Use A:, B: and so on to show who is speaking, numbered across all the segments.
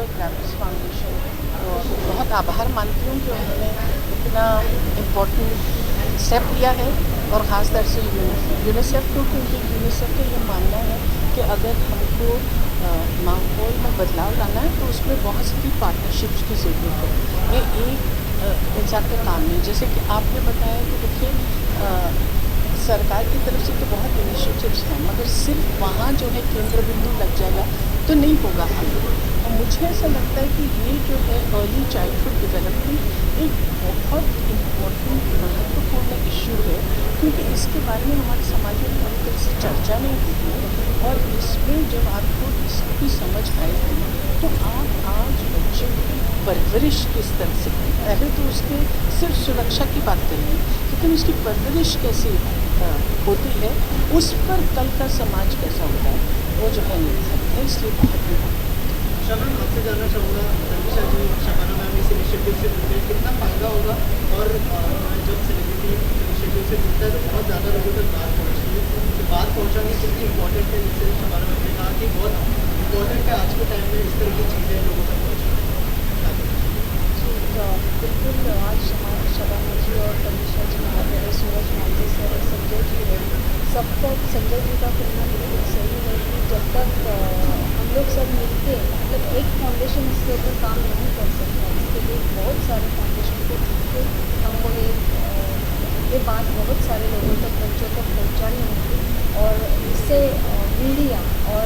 A: और graphics foundation को बहुत आभार मानती हूँ कि उन्होंने इतना इम्पोर्टेंट स्टेप लिया है, और ख़ास तौर से यूनिसेफ को, क्योंकि यूनिसेफ का ये मानना है कि अगर हमको माहौल में बदलाव लाना है तो उसमें बहुत सारी पार्टनरशिप्स की ज़रूरत है। ये एक इंसान का काम नहीं। जैसे कि आपने बताया कि देखिए सरकार की तरफ से तो बहुत इनिशिएटिव्स हैं, मगर सिर्फ वहाँ जो है केंद्र बिंदु लग जाएगा तो नहीं होगा आगे। और मुझे ऐसा लगता है कि ये जो है अर्ली चाइल्डहुड डेवलपमेंट एक बहुत इम्पोर्टेंट महत्वपूर्ण इशू है, क्योंकि इसके बारे में हमारे समाज में पूरी तरह से चर्चा नहीं होती है। और इसमें जब आपको इसकी समझ आएगी तो आप आज बच्चे की परवरिश किस तरह से करें। पहले तो उसके सिर्फ सुरक्षा की बात करेंगे, लेकिन उसकी परवरिश कैसे होती है उस पर कल का समाज कैसा होता है वो जो है निर्भर है। इसलिए बहुत इम्पोर्टेंट।
B: शबनम, आपसे जानना चाहूँगा, तनिषा जी और शबाना मैम इस इनिशिएटिव से जुड़ते हैं, कितना फ़ायदा होगा? और जब सेलिब्रिटी इनिशिएटिव से जुड़ता है तो बहुत ज़्यादा लोगों तक बात पहुँचती है, तो बात पहुँचानी कितनी इंपॉर्टेंट है? जैसे शबाना मैम ने कहा कि बहुत इम्पोर्टेंट है आज के टाइम में इस तरह की चीज़ें लोगों तक पहुँचाना।
C: बिल्कुल, आज हमारे शबाना जी और तनिषा जी, हमारे सूरज मांझी सर, संजय जी है, सब तक संजय जी का कहना बिल्कुल सही है कि जब तक हम लोग सब मिलके, मतलब एक फाउंडेशन इसके ऊपर काम नहीं कर सकता, इसके लिए बहुत सारे फाउंडेशन को मिलकर हमको ये बात बहुत सारे लोगों तक, बच्चों तक पहुँचानी होगी। और इससे मीडिया और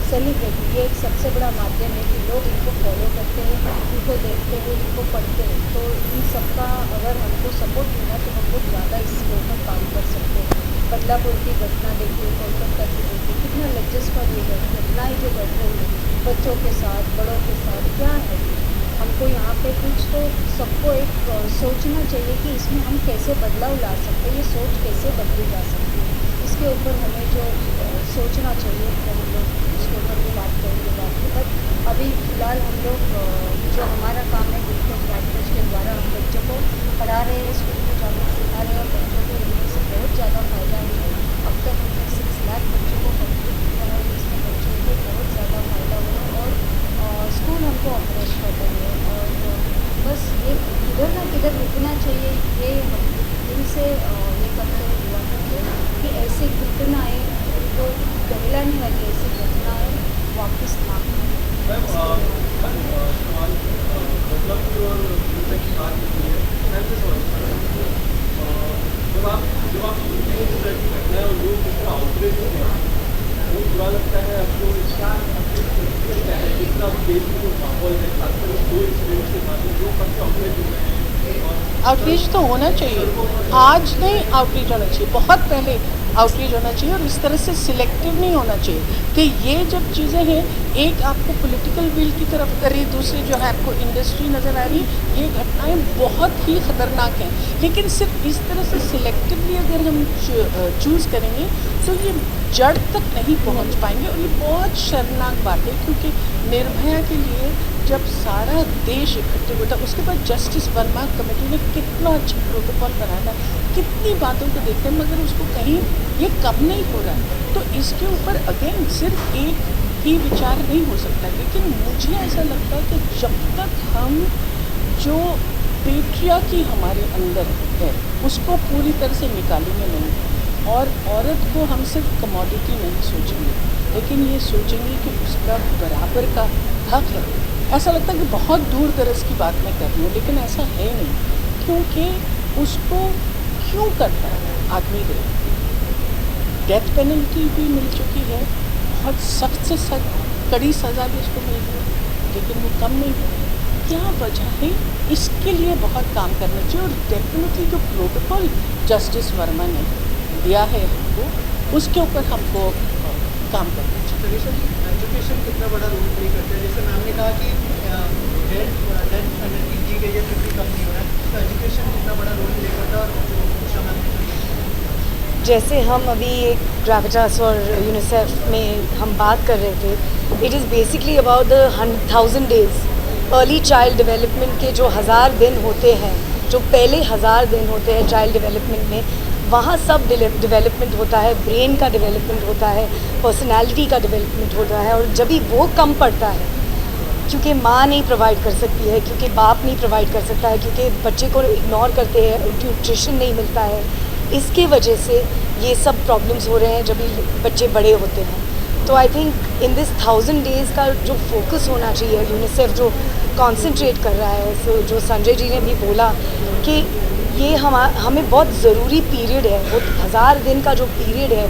C: सेलिब्रिटी ये एक सबसे बड़ा माध्यम है कि लोग इनको फॉलो करते हैं, इनको देखते हैं, इनको पढ़ते हैं। तो इन सबका अगर हमको सपोर्ट मिला तो हम लोग ज़्यादा इसके ऊपर काम कर सकते हैं। बदलापुर की घटना देखिए, कोलकाता की देखिए, कितना लज्जास्पद ये घटनाएँ जो घट रही है बच्चों के साथ, बड़ों के साथ, क्या है हमको यहाँ पे कुछ तो सबको एक सोचना चाहिए कि इसमें हम कैसे बदलाव ला सकते हैं, ये सोच कैसे बदली जा सकती है। इसके ऊपर हमें जो सोचना चाहिए तो हम लोग उसके ऊपर भी बात करेंगे बाद में। बट अभी फ़िलहाल हम लोग जो हमारा काम है डिजिटल प्लेटफॉर्म के द्वारा हम बच्चों को पढ़ा रहे हैं, स्कूल में जाकर सिखा रहे हैं, और बच्चों को इनमें से बहुत ज़्यादा फ़ायदा है। अब तक हमने 6 लाख बच्चों को कंप्लीट किया है, जिसमें बच्चों को बहुत ज़्यादा फ़ायदा हुआ। और स्कूल हमको अप्रोच कर रहे हैं, और बस ये किधर ना किधर रुकना चाहिए, ये हम दिल से ये करते हुए दुआ करते हैं कि ऐसी घटनाएँ जो कहलाने वाली ऐसी घटनाएँ वापस ना हो।
B: जब आप सुनते हैं इस तरह की घटनाएं और लोग जिस तरह आउटरीच होते हैं, वो बुरा लगता है। आपको इसका क्या है, जिस तरह देश में जो माहौल है, खासकर दो इंसिडेंट्स के बाद जो बच्चे आउटरीच हो रहे हैं,
A: आउटरीच तो होना चाहिए, आज नहीं आउटरीच होना चाहिए, बहुत पहले आउटरीच होना चाहिए। और इस तरह से सिलेक्टिव नहीं होना चाहिए कि ये जब चीज़ें हैं, एक आपको पॉलिटिकल विल की तरफ करी, दूसरी जो है आपको इंडस्ट्री नज़र आ रही, ये घटनाएं बहुत ही ख़तरनाक हैं। लेकिन सिर्फ इस तरह से सिलेक्टिवली अगर हम चूज़ करेंगे तो ये जड़ तक नहीं पहुंच पाएंगे। और ये बहुत शर्मनाक बात है, क्योंकि निर्भया के लिए जब सारा देश इकट्ठे हुआ था, उसके बाद जस्टिस वर्मा कमेटी ने कितना अच्छा प्रोटोकॉल बनाया था, कितनी बातों को देखते हैं, मगर उसको कहीं ये कम नहीं हो रहा है। तो इसके ऊपर अगेन सिर्फ एक ही विचार नहीं हो सकता। लेकिन मुझे ऐसा लगता है कि जब तक हम जो पेट्रियार्की हमारे अंदर है उसको पूरी तरह से निकालेंगे नहीं, और औरत को हम सिर्फ कमोडिटी नहीं सोचेंगे, लेकिन ये सोचेंगे कि उसका बराबर का हक है। ऐसा लगता है कि बहुत दूर दराज की बात मैं कर रही हूँ, लेकिन ऐसा है नहीं, क्योंकि उसको क्यों करता है आदमी डेथ पेनल्टी भी मिल चुकी है, बहुत सख्त से सख्त कड़ी सज़ा भी उसको मिल गई, लेकिन वो कम नहीं हुई। क्या वजह है? इसके लिए बहुत काम करना चाहिए। और डेफिनेटली जो प्रोटोकॉल जस्टिस वर्मा ने दिया है हमको, उसके ऊपर हमको काम करना चाहिए।
B: एजुकेशन कितना बड़ा रोल प्ले करता है? जैसे मैम ने कहा कि डेथ पेनल्टी दी गई है फिर भी कम नहीं हो रहा है, तो एजुकेशन कितना बड़ा रोल प्ले करता है? और उषा मैम ने
D: जैसे हम अभी एक ग्रेविटास और यूनिसेफ में हम बात कर रहे थे, it is basically about the 1000 days early child development के जो 1000 दिन होते हैं, जो पहले 1000 दिन होते हैं चाइल्ड डेवलपमेंट में, वहाँ सब डेवलपमेंट होता है, ब्रेन का डेवलपमेंट होता है, पर्सनालिटी का डेवलपमेंट होता है। और जब भी वो कम पड़ता है क्योंकि माँ नहीं प्रोवाइड कर सकती है, क्योंकि बाप नहीं प्रोवाइड कर सकता है, क्योंकि बच्चे को इग्नोर करते हैं, न्यूट्रिशन नहीं मिलता है, इसके वजह से ये सब प्रॉब्लम्स हो रहे हैं जब बच्चे बड़े होते हैं। तो I think in this 1000 days का जो फोकस होना चाहिए, यूनिसेफ जो कॉन्सेंट्रेट कर रहा है, सो जो संजय जी ने भी बोला कि ये हमें बहुत ज़रूरी पीरियड है, वो 1000 दिन का जो पीरियड है,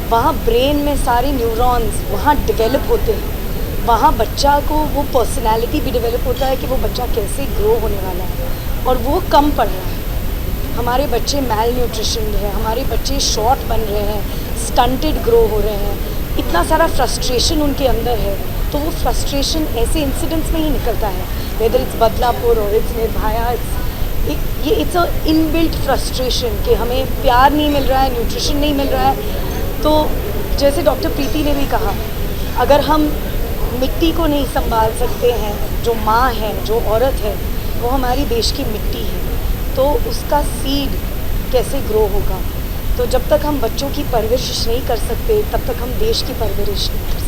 D: वहाँ ब्रेन में सारे न्यूरॉन्स वहाँ डेवलप होते हैं, वहाँ बच्चा को वो पर्सनालिटी भी डेवलप होता है कि वो बच्चा कैसे ग्रो होने वाला है, और वो कम पड़ रहा है। हमारे बच्चे मैल न्यूट्रिशन है, हमारे बच्चे शॉर्ट बन रहे हैं, स्टंटेड ग्रो हो रहे हैं, इतना सारा फ्रस्ट्रेशन उनके अंदर है। तो वो फ्रस्ट्रेशन ऐसे इंसिडेंट्स में ही निकलता है, वेदर इट्स बदलापुर और it's Nirbhaya, it's a inbuilt frustration कि हमें प्यार नहीं मिल रहा है, न्यूट्रिशन नहीं मिल रहा है। तो जैसे डॉक्टर प्रीति ने भी कहा, अगर हम मिट्टी को नहीं संभाल सकते हैं, जो माँ है, जो औरत है, वो हमारी देश की मिट्टी है, तो उसका सीड कैसे ग्रो होगा। तो जब तक हम बच्चों की परवरिश नहीं कर सकते, तब तक हम देश की परवरिश नहीं कर सकते।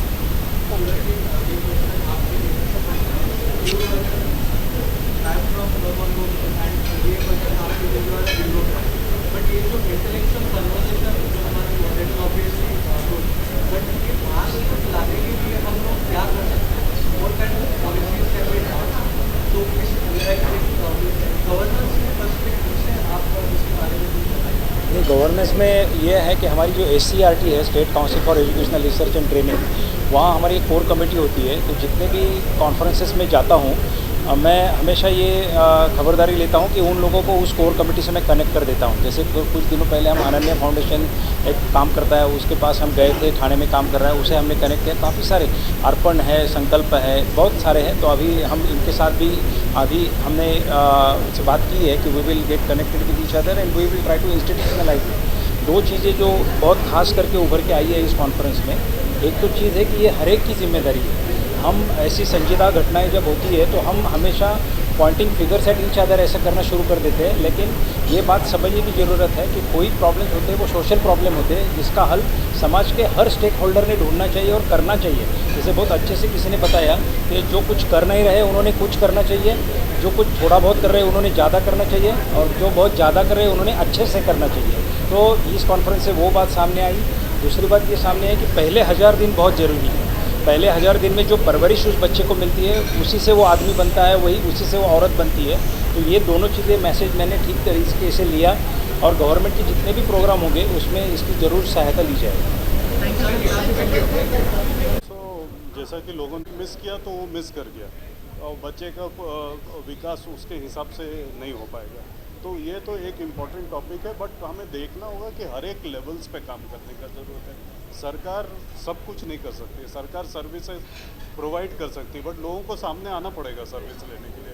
E: गवर्नेंस में ये है कि हमारी जो SCRT है, state council for educational research and training, वहाँ हमारी एक कोर कमेटी होती है। तो जितने भी कॉन्फ्रेंसेस में जाता हूँ, मैं हमेशा ये खबरदारी लेता हूँ कि उन लोगों को उस कोर कमेटी से मैं कनेक्ट कर देता हूँ। जैसे कुछ दिनों पहले हम अनन्या फाउंडेशन एक काम करता है, उसके पास हम गए थे, ठाणे में काम कर रहा है, उसे हमने कनेक्ट किया। काफ़ी सारे अर्पण है, संकल्प है, बहुत सारे हैं। तो अभी हम इनके साथ भी अभी हमने से बात की है कि we will get connected with each other and we will try to institutionalise. दो चीज़ें जो बहुत खास करके उभर के आई है इस कॉन्फ्रेंस में, एक तो चीज़ है कि ये हर एक की जिम्मेदारी है। हम ऐसी संजीदा घटनाएं जब होती है तो हम हमेशा pointing figures at each other ऐसा करना शुरू कर देते हैं, लेकिन ये बात समझने की ज़रूरत है कि कोई प्रॉब्लम्स होते हैं वो सोशल प्रॉब्लम होते हैं, जिसका हल समाज के हर स्टेक होल्डर ने ढूंढना चाहिए और करना चाहिए। जैसे बहुत अच्छे से किसी ने बताया कि जो कुछ कर नहीं रहे उन्होंने कुछ करना चाहिए, जो कुछ थोड़ा बहुत कर रहे हैं उन्होंने ज़्यादा करना चाहिए, और जो बहुत ज़्यादा कर रहे हैं उन्होंने अच्छे से करना चाहिए। तो इस कॉन्फ्रेंस से वो बात सामने आई। दूसरी बात ये सामने है कि पहले 1000 दिन बहुत ज़रूरी है। पहले 1000 दिन में जो परवरिश उस बच्चे को मिलती है, उसी से वो आदमी बनता है, वही उसी से वो औरत बनती है। तो ये दोनों चीज़ें मैसेज मैंने ठीक तरीके से लिया, और गवर्नमेंट के जितने भी प्रोग्राम होंगे उसमें इसकी ज़रूर सहायता ली जाएगी।
F: जैसा कि लोगों ने मिस किया तो वो मिस कर गया, और बच्चे का विकास उसके हिसाब से नहीं हो पाएगा। तो ये तो एक इम्पॉर्टेंट टॉपिक है, बट हमें देखना होगा कि हर एक लेवल्स पे काम करने का ज़रूरत है। सरकार सब कुछ नहीं कर सकती, सरकार सर्विसेज प्रोवाइड कर सकती है, बट लोगों को सामने आना पड़ेगा सर्विस लेने के लिए।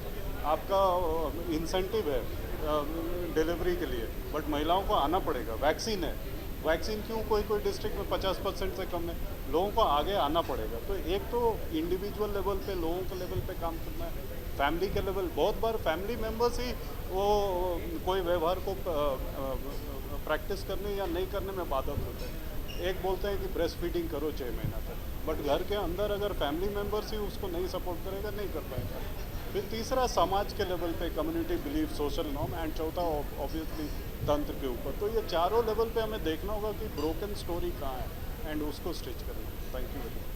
F: आपका इंसेंटिव है डिलीवरी के लिए, बट महिलाओं को आना पड़ेगा। वैक्सीन है, वैक्सीन क्यों कोई डिस्ट्रिक्ट में 50% से कम है, लोगों को आगे आना पड़ेगा। तो एक तो इंडिविजुअल लेवल पे, लोगों के लेवल पे काम करना है, फैमिली के लेवल। बहुत बार फैमिली मेम्बर्स ही वो कोई व्यवहार को प्रैक्टिस करने या नहीं करने में बाधक होते हैं। एक बोलते हैं कि ब्रेस्ट फीडिंग करो 6 महीना तक, बट घर के अंदर अगर फैमिली मेम्बर्स ही उसको नहीं सपोर्ट करेगा, नहीं कर पाएगा। फिर तीसरा समाज के लेवल पे community belief, social norm, and चौथा ऑब्वियसली तंत्र के ऊपर। तो ये चारों लेवल पे हमें देखना होगा कि ब्रोकन स्टोरी कहाँ है एंड उसको स्टिच करना। Thank you very much.